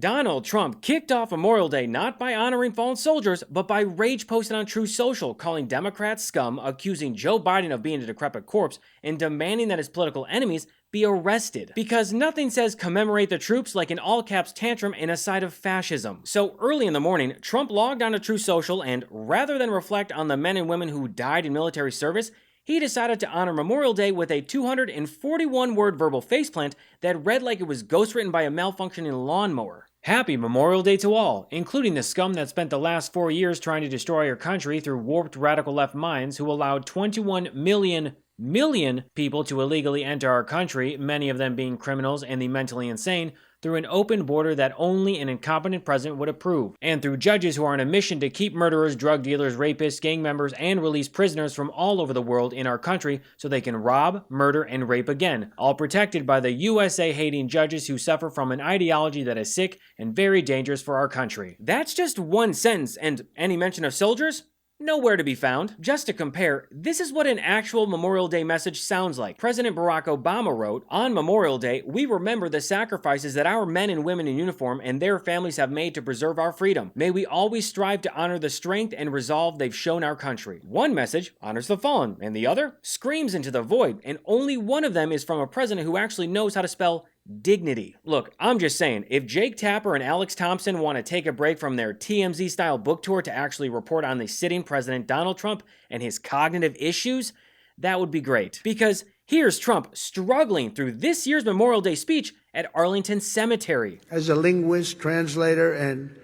Donald Trump kicked off Memorial Day not by honoring fallen soldiers, but by rage posting on Truth Social, calling Democrats scum, accusing Joe Biden of being a decrepit corpse, and demanding that his political enemies be arrested. Because nothing says commemorate the troops like an all-caps tantrum in a side of fascism. So early in the morning, Trump logged onto Truth Social and, rather than reflect on the men and women who died in military service, he decided to honor Memorial Day with a 241-word verbal faceplant that read like it was ghostwritten by a malfunctioning lawnmower. Happy Memorial Day to all, including the scum that spent the last 4 years trying to destroy our country through warped radical left minds who allowed 21 million people to illegally enter our country, many of them being criminals and the mentally insane, through an open border that only an incompetent president would approve, and through judges who are on a mission to keep murderers, drug dealers, rapists, gang members, and release prisoners from all over the world in our country so they can rob, murder, and rape again, all protected by the USA-hating judges who suffer from an ideology that is sick and very dangerous for our country. That's just one sentence, and any mention of soldiers? Nowhere to be found. Just to compare, this is what an actual Memorial Day message sounds like. President Barack Obama wrote, "On Memorial Day, we remember the sacrifices that our men and women in uniform and their families have made to preserve our freedom. May we always strive to honor the strength and resolve they've shown our country." One message honors the fallen, and the other screams into the void, and only one of them is from a president who actually knows how to spell dignity. Look, I'm just saying, if Jake Tapper and Alex Thompson want to take a break from their TMZ-style book tour to actually report on the sitting president Donald Trump and his cognitive issues, that would be great. Because here's Trump struggling through this year's Memorial Day speech at Arlington Cemetery. As a linguist, translator, and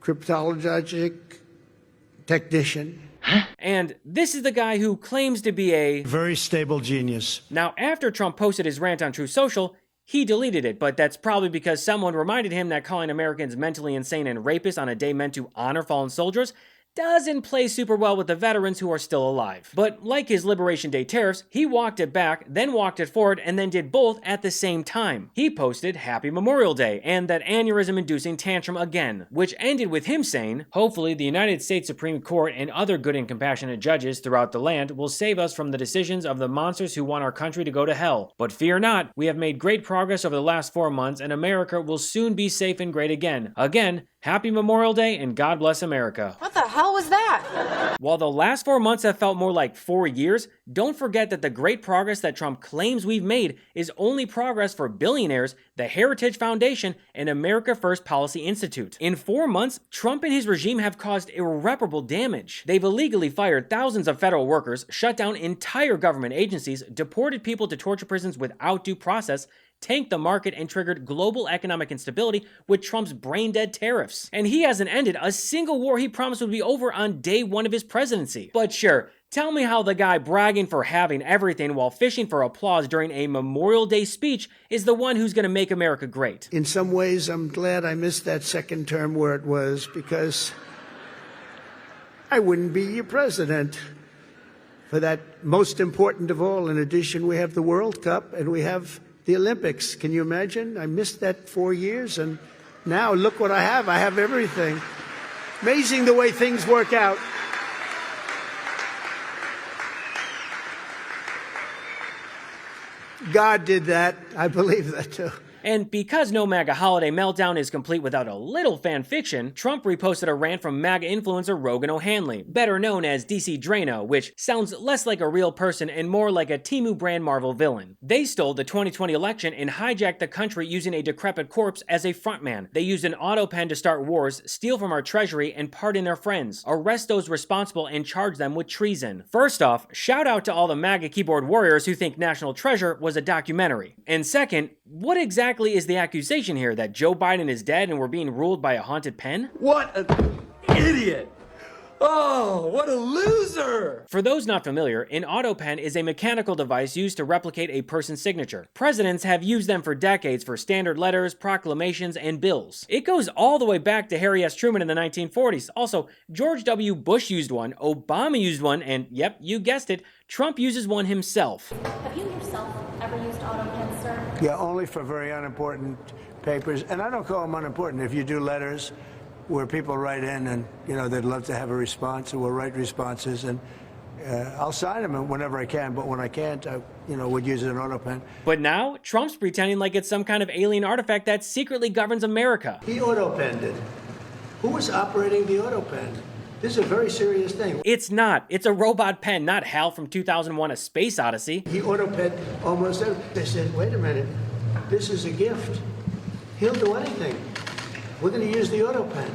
cryptologic technician. And this is the guy who claims to be a very stable genius. Now, after Trump posted his rant on Truth Social, he deleted it, but that's probably because someone reminded him that calling Americans mentally insane and rapists on a day meant to honor fallen soldiers doesn't play super well with the veterans who are still alive. But like his Liberation Day tariffs, he walked it back, then walked it forward, and then did both at the same time. He posted Happy Memorial Day and that aneurysm-inducing tantrum again, which ended with him saying, "Hopefully the United States Supreme Court and other good and compassionate judges throughout the land will save us from the decisions of the monsters who want our country to go to hell. But fear not, we have made great progress over the last 4 months and America will soon be safe and great again. Again, Happy Memorial Day and God bless America." What the hell was that? While the last 4 months have felt more like 4 years, don't forget that the great progress that Trump claims we've made is only progress for billionaires, the Heritage Foundation, and America First Policy Institute. In 4 months, Trump and his regime have caused irreparable damage. They've illegally fired thousands of federal workers, shut down entire government agencies, deported people to torture prisons without due process, tanked the market, and triggered global economic instability with Trump's brain-dead tariffs. And he hasn't ended a single war he promised would be over on day 1 of his presidency. But sure, tell me how the guy bragging for having everything while fishing for applause during a Memorial Day speech is the one who's going to make America great. In some ways, I'm glad I missed that second term where it was, because I wouldn't be your president. For that most important of all, in addition, we have the World Cup and we have the Olympics. Can you imagine? I missed that 4 years, and now look what I have. I have everything. Amazing the way things work out. God did that. I believe that too. And because no MAGA holiday meltdown is complete without a little fan fiction, Trump reposted a rant from MAGA influencer Rogan O'Hanley, better known as DC Drano, which sounds less like a real person and more like a Temu brand Marvel villain. They stole the 2020 election and hijacked the country using a decrepit corpse as a frontman. They used an autopen to start wars, steal from our treasury, and pardon their friends, arrest those responsible, and charge them with treason. First off, shout out to all the MAGA keyboard warriors who think National Treasure was a documentary. And second, what exactly is the accusation here, that Joe Biden is dead and we're being ruled by a haunted pen? What an idiot! Oh, what a loser! For those not familiar, an autopen is a mechanical device used to replicate a person's signature. Presidents have used them for decades for standard letters, proclamations, and bills. It goes all the way back to Harry S. Truman in the 1940s. Also, George W. Bush used one, Obama used one, and yep, you guessed it, Trump uses one himself. Have you yourself ever used autopen, sir? Yeah, only for very unimportant papers. And I don't call them unimportant. If you do letters where people write in and, you know, they'd love to have a response, or we'll write responses. And I'll sign them whenever I can, but when I can't, I would use an autopen. But now, Trump's pretending like it's some kind of alien artifact that secretly governs America. He autopenned it. Who was operating the autopen? This is a very serious thing. It's not. It's a robot pen, not Hal from 2001: A Space Odyssey. He autopenned almost everything. They said, wait a minute, this is a gift. He'll do anything. We're going to use the autopen.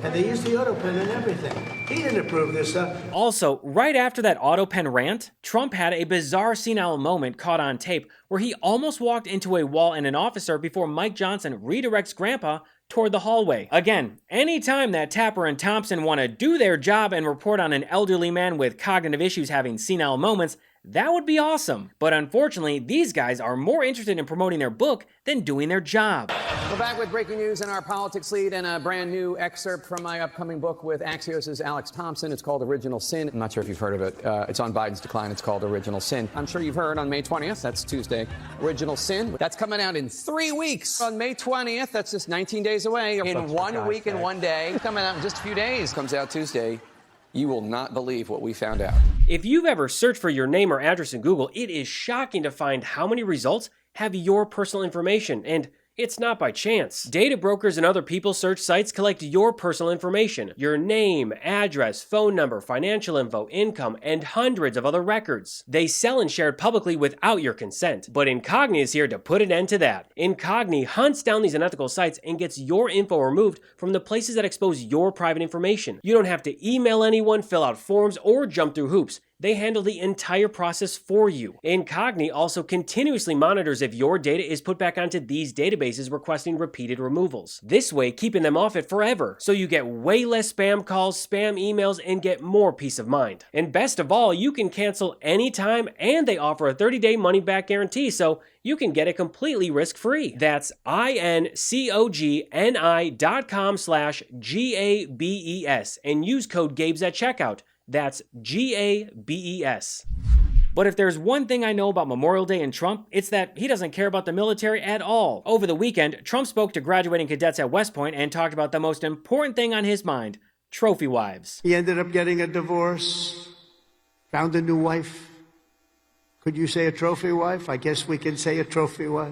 And they used the autopen and everything. He didn't approve this stuff. Also, right after that autopen rant, Trump had a bizarre senile moment caught on tape where he almost walked into a wall and an officer before Mike Johnson redirects Grandpa toward the hallway. Again, anytime that Tapper and Thompson want to do their job and report on an elderly man with cognitive issues having senile moments, that would be awesome. But unfortunately, these guys are more interested in promoting their book than doing their job. We're back with breaking news in our politics lead and a brand new excerpt from my upcoming book with Axios' Alex Thompson. It's called Original Sin. I'm not sure if you've heard of it. It's on Biden's decline. It's called Original Sin. I'm sure you've heard on May 20th. That's Tuesday. Original Sin. That's coming out in 3 weeks. On May 20th, that's just 19 days away. In 1 week and 1 day. It's coming out in just a few days. Comes out Tuesday. You will not believe what we found out. If you've ever searched for your name or address in Google, it is shocking to find how many results have your personal information, and it's not by chance. Data brokers and other people's search sites collect your personal information, your name, address, phone number, financial info, income, and hundreds of other records. They sell and share it publicly without your consent. But Incogni is here to put an end to that. Incogni hunts down these unethical sites and gets your info removed from the places that expose your private information. You don't have to email anyone, fill out forms, or jump through hoops. They handle the entire process for you. Incogni also continuously monitors if your data is put back onto these databases requesting repeated removals. This way, keeping them off it forever, so you get way less spam calls, spam emails, and get more peace of mind. And best of all, you can cancel anytime, and they offer a 30-day money-back guarantee, so you can get it completely risk-free. That's incogni.com/GABES and use code GABES at checkout. That's GABES. But if there's one thing I know about Memorial Day and Trump, it's that he doesn't care about the military at all. Over the weekend, Trump spoke to graduating cadets at West Point and talked about the most important thing on his mind: trophy wives. He ended up getting a divorce, found a new wife. Could you say a trophy wife? I guess we can say a trophy wife.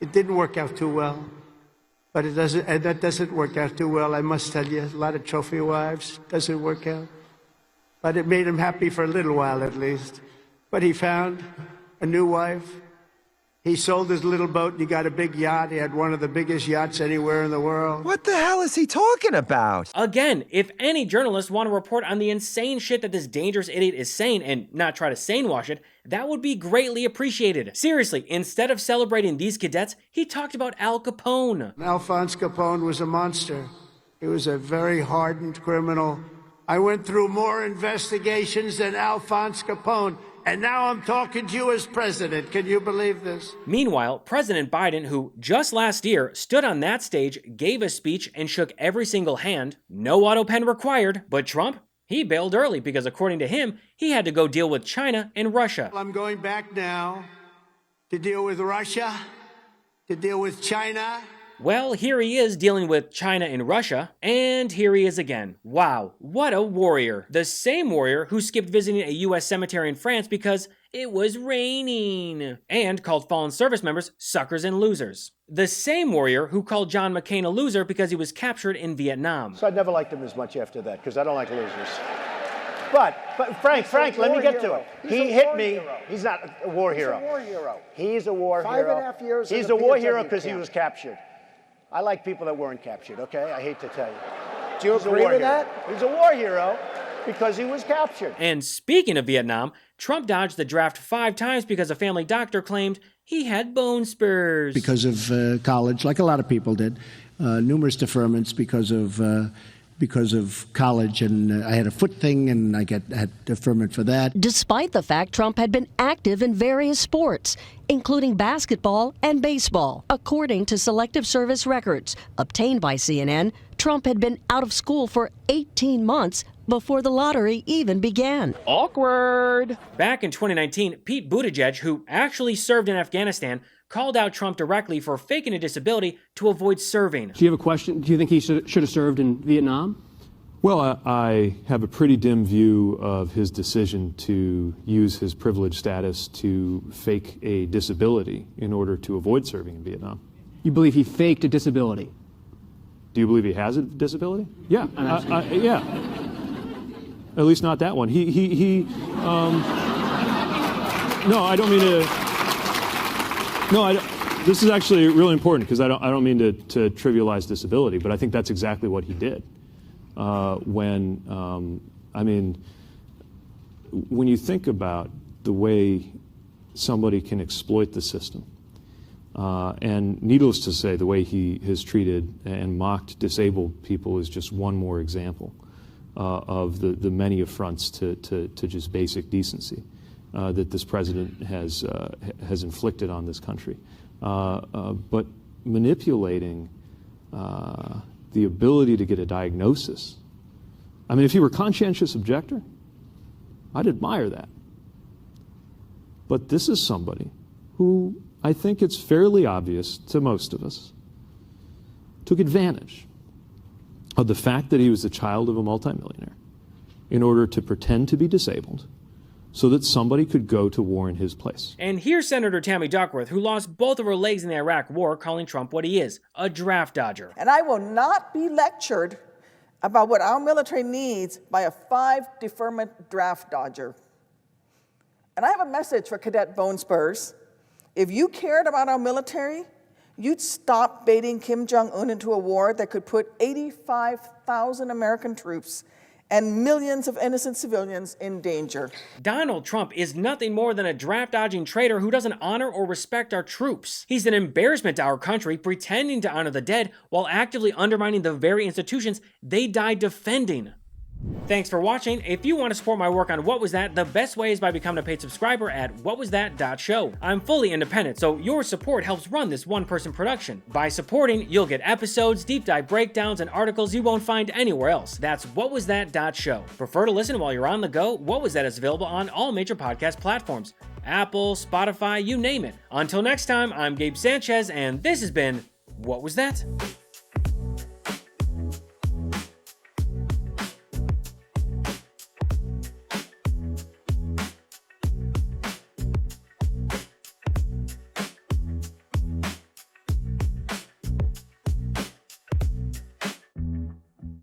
It didn't work out too well. But that doesn't work out too well, I must tell you. A lot of trophy wives doesn't work out. But it made him happy for a little while at least. But he found a new wife. He sold his little boat and he got a big yacht. He had one of the biggest yachts anywhere in the world. What the hell is he talking about? Again, if any journalists want to report on the insane shit that this dangerous idiot is saying and not try to sane-wash it, that would be greatly appreciated. Seriously, instead of celebrating these cadets, he talked about Al Capone. Alphonse Capone was a monster. He was a very hardened criminal. I went through more investigations than Alphonse Capone, and now I'm talking to you as president. Can you believe this? Meanwhile, President Biden, who just last year stood on that stage, gave a speech, and shook every single hand, no autopen required, but Trump, he bailed early because according to him, he had to go deal with China and Russia. I'm going back now to deal with Russia, to deal with China. Well, here he is dealing with China and Russia, and here he is again. Wow, what a warrior. The same warrior who skipped visiting a US cemetery in France because it was raining, and called fallen service members suckers and losers. The same warrior who called John McCain a loser because he was captured in Vietnam. So I never liked him as much after that, because I don't like losers. But Frank, let me get to it. He hit me. He's not a war hero. He's a war hero. He's a war hero. 5.5 years. He's a war hero because he was captured. I like people that weren't captured, okay? I hate to tell you. Do you agree with that? He's a war hero because he was captured. And speaking of Vietnam, Trump dodged the draft 5 times because a family doctor claimed he had bone spurs. Because of college, like a lot of people did. Numerous deferments because of college, and I had a foot thing, and I had deferment for that. Despite the fact Trump had been active in various sports, including basketball and baseball. According to Selective Service records obtained by CNN, Trump had been out of school for 18 months before the lottery even began. Awkward. Back in 2019, Pete Buttigieg, who actually served in Afghanistan, called out Trump directly for faking a disability to avoid serving. Do you have a question? Do you think he should have served in Vietnam? Well, I have a pretty dim view of his decision to use his privileged status to fake a disability in order to avoid serving in Vietnam. You believe he faked a disability? Do you believe he has a disability? Yeah. Yeah. At least not that one. No, I don't mean to. No, this is actually really important because I don't mean to trivialize disability, but I think that's exactly what he did. When you think about the way somebody can exploit the system, and needless to say, the way he has treated and mocked disabled people is just one more example of the many affronts to just basic decency that this president has inflicted on this country. But manipulating the ability to get a diagnosis. I mean, if he were a conscientious objector, I'd admire that. But this is somebody who, I think it's fairly obvious to most of us, took advantage of the fact that he was the child of a multimillionaire in order to pretend to be disabled so that somebody could go to war in his place. And here's Senator Tammy Duckworth, who lost both of her legs in the Iraq War, calling Trump what he is, a draft dodger. And I will not be lectured about what our military needs by a 5-deferment draft dodger. And I have a message for Cadet Bone Spurs. If you cared about our military, you'd stop baiting Kim Jong-un into a war that could put 85,000 American troops and millions of innocent civilians in danger. Donald Trump is nothing more than a draft-dodging traitor who doesn't honor or respect our troops. He's an embarrassment to our country, pretending to honor the dead while actively undermining the very institutions they died defending. Thanks for watching. If you want to support my work on What Was That, the best way is by becoming a paid subscriber at whatwasthat.show. I'm fully independent, so your support helps run this one-person production. By supporting, you'll get episodes, deep dive breakdowns, and articles you won't find anywhere else. That's whatwasthat.show. Prefer to listen while you're on the go? What Was That is available on all major podcast platforms. Apple, Spotify, you name it. Until next time, I'm Gabe Sanchez, and this has been What Was That?